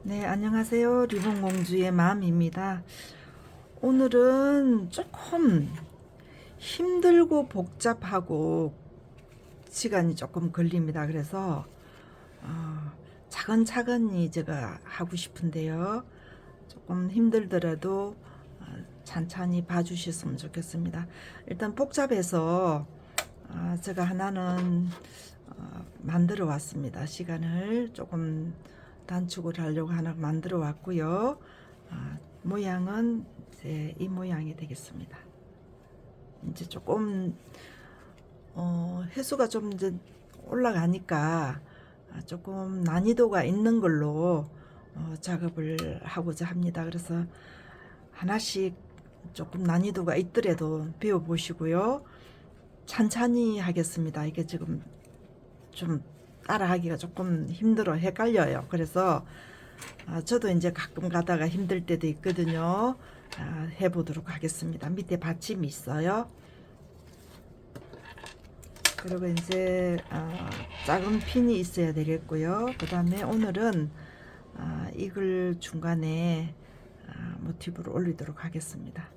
네, 안녕하세요. 리본공주의 맘입니다. 오늘은 조금 힘들고 복잡하고 시간이 조금 걸립니다. 그래서 차근차근히 제가 하고 싶은데요. 조금 힘들더라도 찬찬히 봐주셨으면 좋겠습니다. 일단 복잡해서 제가 하나는 만들어 왔습니다. 시간을 조금 단축을 하려고 하나 만들어 왔고요. 모양은 이제 이 모양이 되겠습니다. 이제 조금 횟수가 좀 이제 올라가니까 조금 난이도가 있는 걸로 작업을 하고자 합니다. 그래서 하나씩 조금 난이도가 있더라도 배워 보시고요. 찬찬히 하겠습니다. 이게 지금 좀 따라하기가 조금 힘들어 헷갈려요. 그래서 저도 이제 가끔 가다가 힘들 때도 있거든요. 해보도록 하겠습니다. 밑에 받침이 있어요. 그리고 이제 작은 핀이 있어야 되겠고요. 그 다음에 오늘은 이걸 중간에 모티브를 올리도록 하겠습니다.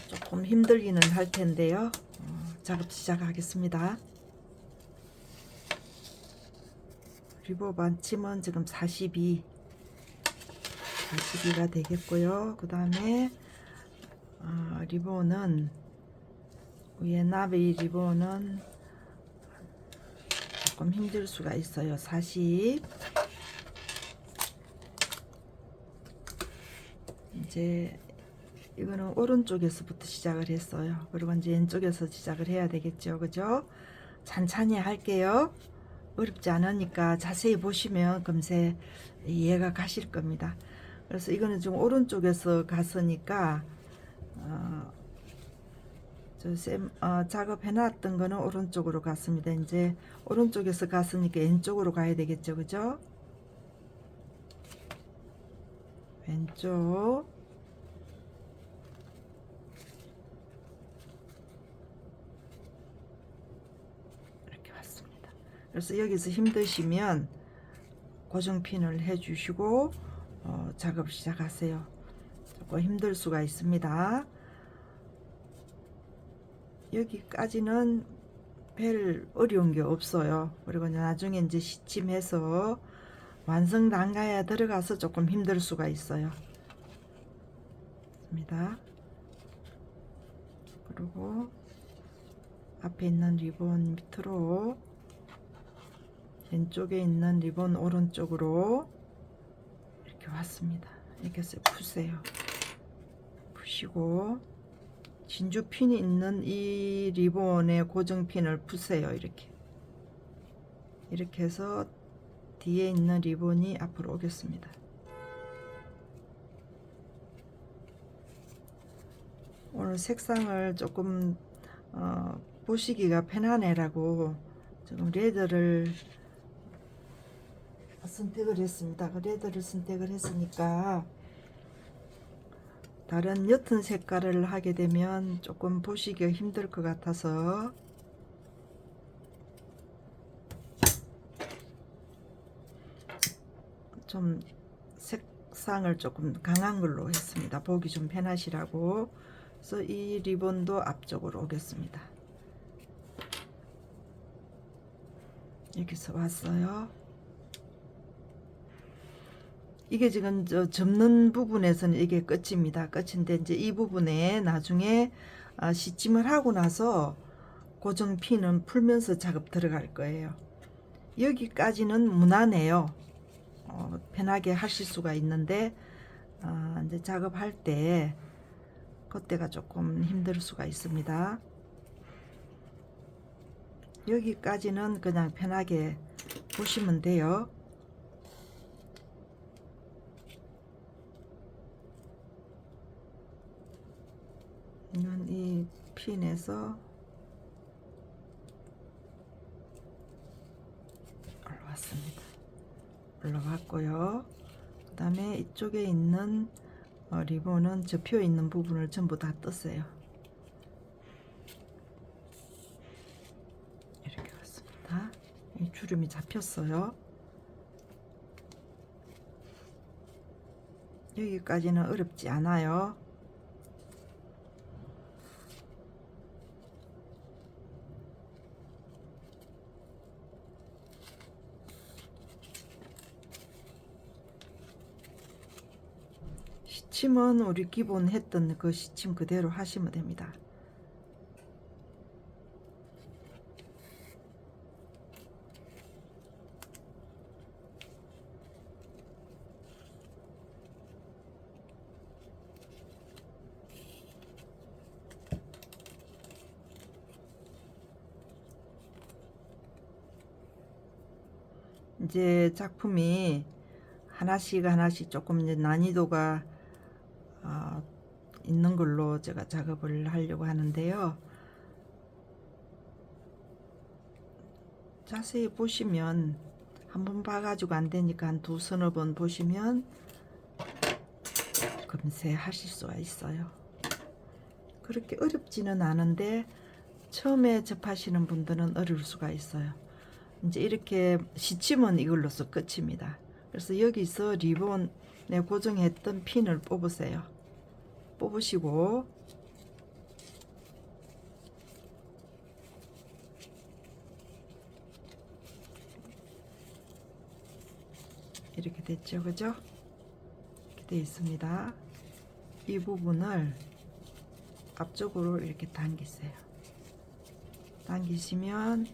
조금 힘들기는 할 텐데요. 작업 시작하겠습니다. 리본 받침은 지금 42가 되겠고요. 그 다음에 리본은 위에 나비 리본은 조금 힘들 수가 있어요. 40. 이제 이거는 오른쪽에서부터 시작을 했어요. 그리고 이제 왼쪽에서 시작을 해야 되겠죠. 그죠? 찬찬히 할게요. 어렵지 않으니까 자세히 보시면 금세 이해가 가실 겁니다. 그래서 이거는 좀 오른쪽에서 갔으니까 작업해놨던 거는 오른쪽으로 갔습니다. 이제 오른쪽에서 갔으니까 왼쪽으로 가야 되겠죠. 그죠? 왼쪽. 이렇게 왔습니다. 그래서 여기서 힘드시면 고정핀을 해주시고 작업 시작하세요. 조금 힘들 수가 있습니다. 여기까지는 별 어려운 게 없어요. 그리고 나중에 이제 시침해서 완성 단계에 들어가서 조금 힘들 수가 있어요. 입니다. 그리고 앞에 있는 리본 밑으로 왼쪽에 있는 리본 오른쪽으로 이렇게 왔습니다. 이렇게 해서 푸세요. 푸시고 진주핀이 있는 이 리본의 고정핀을 푸세요. 이렇게 해서 뒤에 있는 리본이 앞으로 오겠습니다. 오늘 색상을 조금 보시기가 편하네라고 지금 레드를 선택을 했습니다. 그 레드를 선택을 했으니까 다른 옅은 색깔을 하게 되면 조금 보시기가 힘들 것 같아서 좀 색상을 조금 강한 걸로 했습니다. 보기 좀 편하시라고. 그래서 이 리본도 앞쪽으로 오겠습니다. 여기서 왔어요. 이게 지금 접는 부분에서는 이게 끝입니다. 끝인데 이제 이 부분에 나중에 시침을 하고 나서 고정핀은 풀면서 작업 들어갈 거예요. 여기까지는 무난해요. 편하게 하실 수가 있는데 이제 작업할 때 그때가 조금 힘들 수가 있습니다. 여기까지는 그냥 편하게 보시면 돼요. 이 핀에서 올라왔습니다. 올라왔고요. 그 다음에 이쪽에 있는 리본은 접혀 있는 부분을 전부 다 떴어요. 이렇게 왔습니다. 이 주름이 잡혔어요. 여기까지는 어렵지 않아요. 시침은 우리 기본 했던 그 시침 그대로 하시면 됩니다. 이제 작품이 하나씩 하나씩 조금 이제 난이도가 있는 걸로 제가 작업을 하려고 하는데요. 자세히 보시면 한번 봐가지고 안 되니까 한 두서너 번 보시면 금세 하실 수가 있어요. 그렇게 어렵지는 않은데 처음에 접하시는 분들은 어려울 수가 있어요. 이제 이렇게 시침은 이걸로서 끝입니다. 그래서 여기서 리본에 고정했던 핀을 뽑으세요. 뽑으시고 이렇게 됐죠, 그죠? 이렇게 되어 있습니다. 이 부분을 앞쪽으로 이렇게 당기세요. 당기시면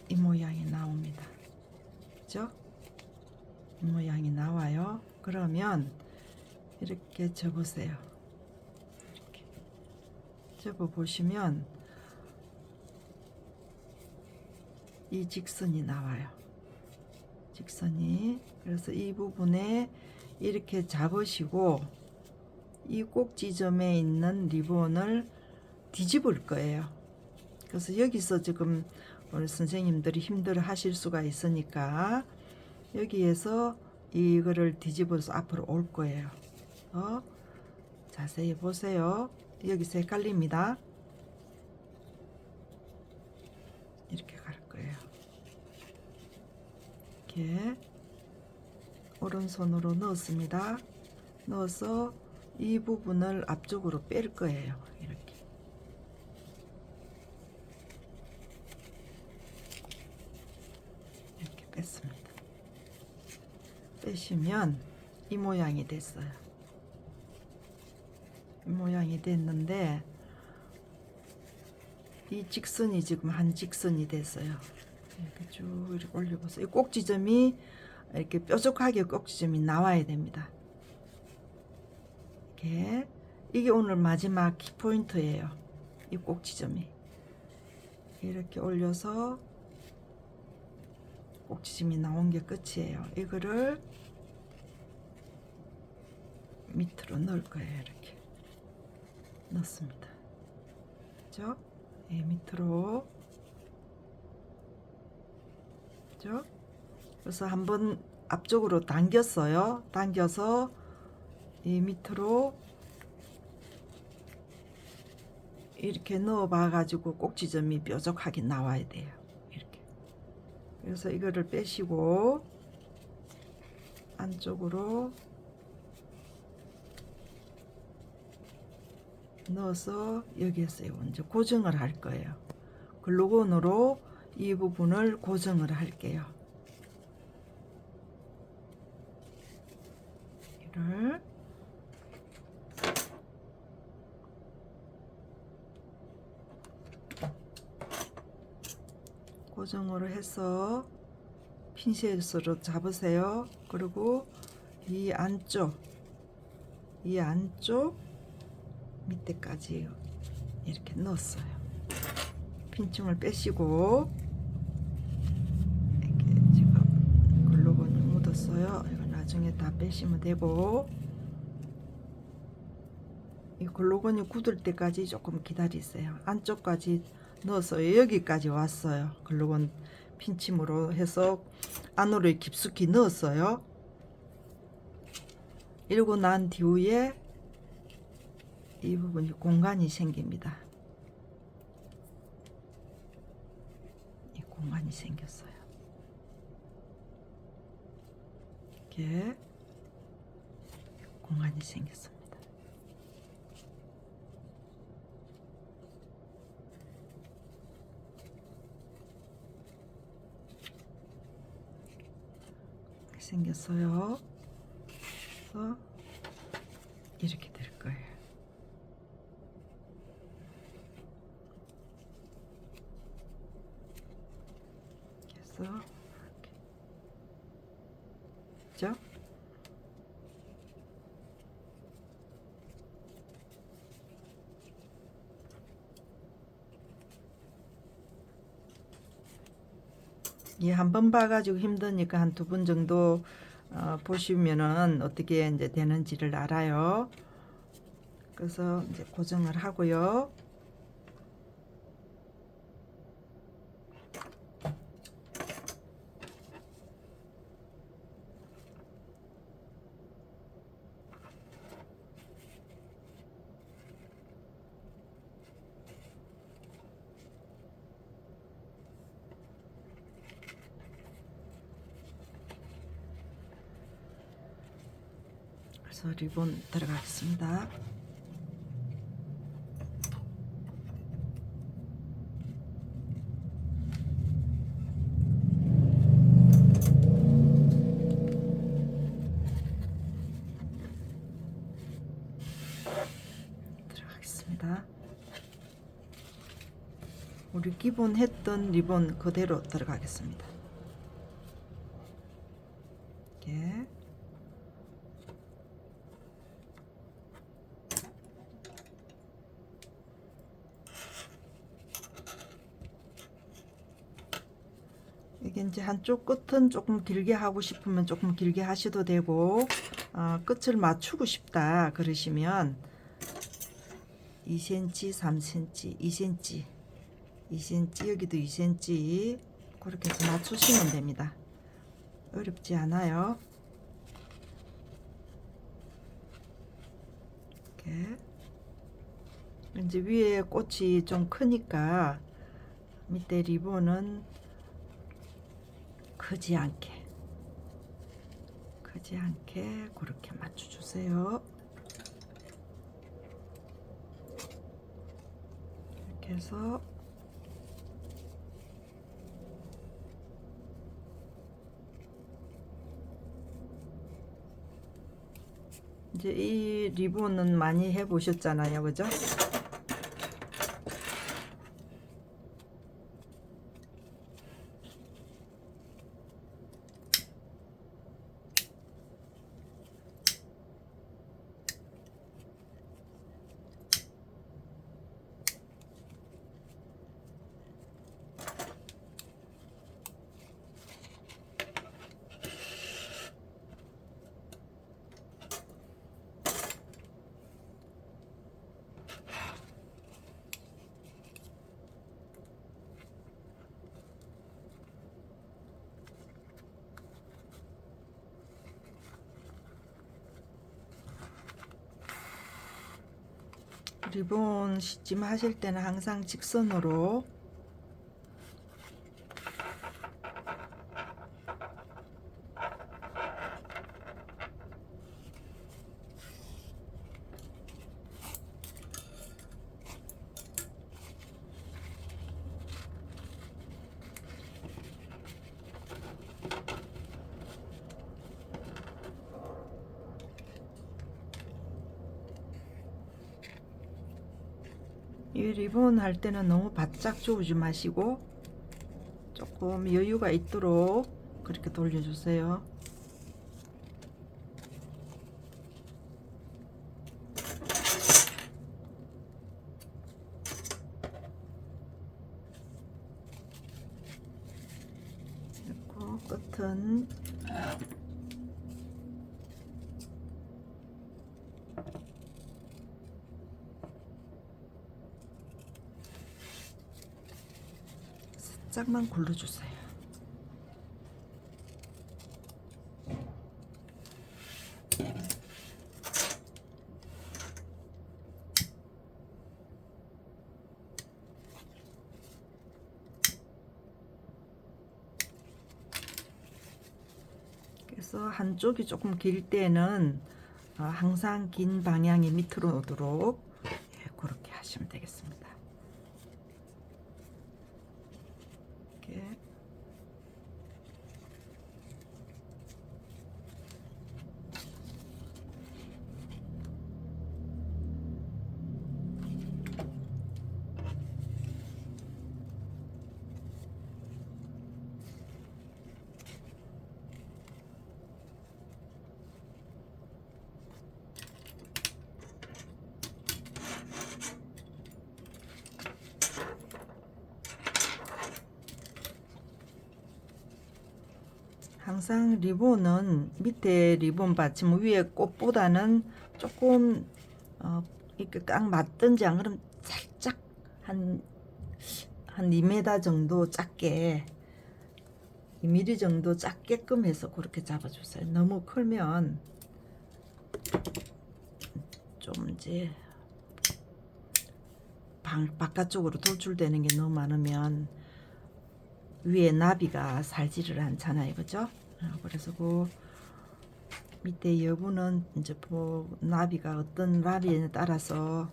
이 모양이 나옵니다. 그죠? 이 모양이 나와요. 그러면 이렇게 접으세요. 이렇게 접어 보시면 이 직선이 나와요. 직선이. 그래서 이 부분에 이렇게 잡으시고 이 꼭지점에 있는 리본을 뒤집을 거예요. 그래서 여기서 지금 우리 선생님들이 힘들어 하실 수가 있으니까 여기에서 이거를 뒤집어서 앞으로 올 거예요. 자세히 보세요. 여기서 헷갈립니다. 이렇게 갈 거예요. 이렇게 오른손으로 넣었습니다. 넣어서 이 부분을 앞쪽으로 뺄 거예요. 이렇게 뺐습니다. 빼시면 이 모양이 됐어요. 이 모양이 됐는데 이 직선이 지금 한 직선이 됐어요. 이렇게 쭉 이렇게 올려보세요. 이 꼭지점이 이렇게 뾰족하게 꼭지점이 나와야 됩니다. 이렇게 이게 오늘 마지막 키포인트예요. 이 꼭지점이 이렇게 올려서 꼭지점이 나온 게 끝이에요. 이거를 밑으로 넣을 거예요. 이렇게 넣습니다. 그죠? 예, 밑으로. 그죠? 그래서 한번 앞쪽으로 당겼어요. 당겨서 이 밑으로 이렇게 넣어 봐 가지고 꼭지점이 뾰족하게 나와야 돼요. 이렇게. 그래서 이거를 빼시고 안쪽으로 넣어서 여기에서 이제 고정을 할 거예요. 글루건으로 이 부분을 고정을 할게요. 이를 고정으로 해서 핀셋으로 잡으세요. 그리고 이 안쪽 밑에까지 이렇게 넣었어요. 핀층을 빼시고 이렇게 지금 글루건이 묻었어요. 이거 나중에 다 빼시면 되고 이 글루건이 굳을 때까지 조금 기다리세요. 안쪽까지 넣어서 여기까지 왔어요. 글루건 핀침으로 해서 안으로 깊숙이 넣었어요. 이러고 난 뒤에 이 부분이 공간이 생깁니다. 이 공간이 생겼어요. 이렇게 공간이 생겼습니다. 생겼어요. 그래서 이렇게 될 거예요. 그래서 이렇게. 그죠? 이 한 번 봐가지고 힘드니까 한 2번 정도 보시면은 어떻게 이제 되는지를 알아요. 그래서 이제 고정을 하고요. 그래서 리본 들어가겠습니다. 들어가겠습니다. 우리 기본 했던 리본 그대로 들어가겠습니다. 이렇게. 이게 이제 한쪽 끝은 조금 길게 하고 싶으면 조금 길게 하셔도 되고, 끝을 맞추고 싶다 그러시면 2cm, 3cm, 2cm, 2cm, 여기도 2cm 그렇게 해서 맞추시면 됩니다. 어렵지 않아요. 이렇게. 이제 위에 꽃이 좀 크니까 밑에 리본은 크지 않게 그렇게 맞춰주세요. 이렇게 해서 이제 이 리본은 많이 해 보셨잖아요, 그죠? 리본 시침 하실 때는 항상 직선으로 이 리본 할 때는 너무 바짝 조우지 마시고 조금 여유가 있도록 그렇게 돌려주세요. 그리고 끝은 살짝만 굴러주세요. 그래서 한쪽이 조금 길 때는 항상 긴 방향이 밑으로 오도록 그렇게 하시면 되겠습니다. 이렇게. 항상 리본은 밑에 리본 받침 위에 꽃보다는 조금 이렇게 딱 맞든지 안 그러면 살짝 한 2m 정도 작게 2mm 정도 작게끔 해서 그렇게 잡아주세요. 너무 크면 좀 이제 바깥쪽으로 돌출되는 게 너무 많으면 위에 나비가 살지를 않잖아요, 그죠? 그래서 그 밑에 여부는 이제 나비가 어떤 나비에 따라서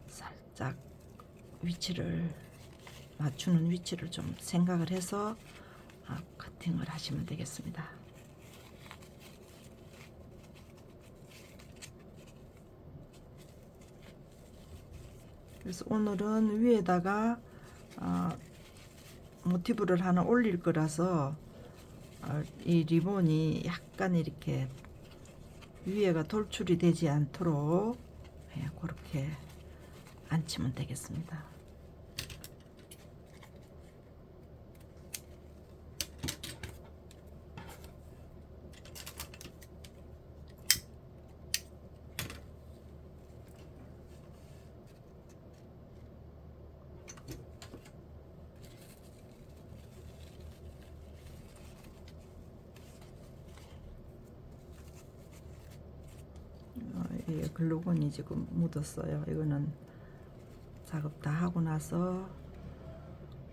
살짝 위치를 맞추는 위치를 좀 생각을 해서 커팅을 하시면 되겠습니다. 그래서 오늘은 위에다가 모티브를 하나 올릴 거라서 이 리본이 약간 이렇게 위에가 돌출이 되지 않도록 그렇게 앉히면 되겠습니다. 글루건이 지금 묻었어요. 이거는 작업 다 하고 나서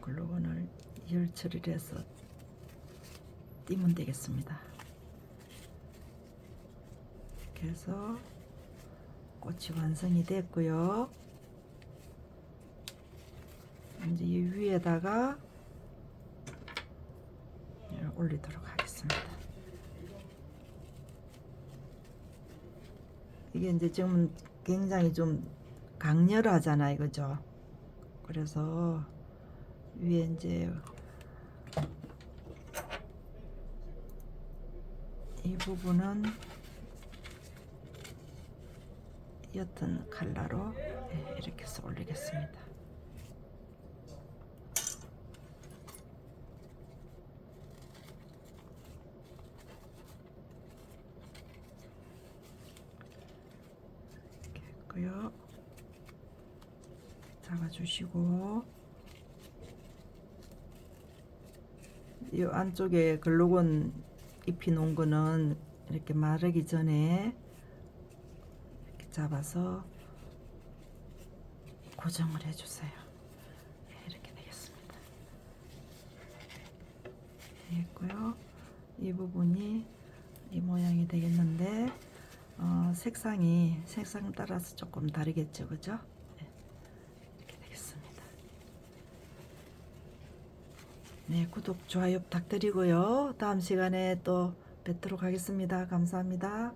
글루건을 열 처리를 해서 띄면 되겠습니다. 이렇게 해서 꽃이 완성이 됐고요. 이제 이 위에다가 올리도록 하겠습니다. 이게 이제 지금 굉장히 좀 강렬하잖아요, 그죠? 그래서 위에 이제 이 부분은 옅은 컬러로 이렇게 해서 올리겠습니다. 고요. 잡아주시고 이 안쪽에 글루건 입히 놓은 거는 이렇게 마르기 전에 이렇게 잡아서 고정을 해주세요. 이렇게 되겠습니다. 됐고요. 이 부분이 이 모양이 되겠는데 색상 따라서 조금 다르겠죠, 그죠? 이렇게 되겠습니다. 네, 구독, 좋아요 부탁드리고요. 다음 시간에 또 뵙도록 하겠습니다. 감사합니다.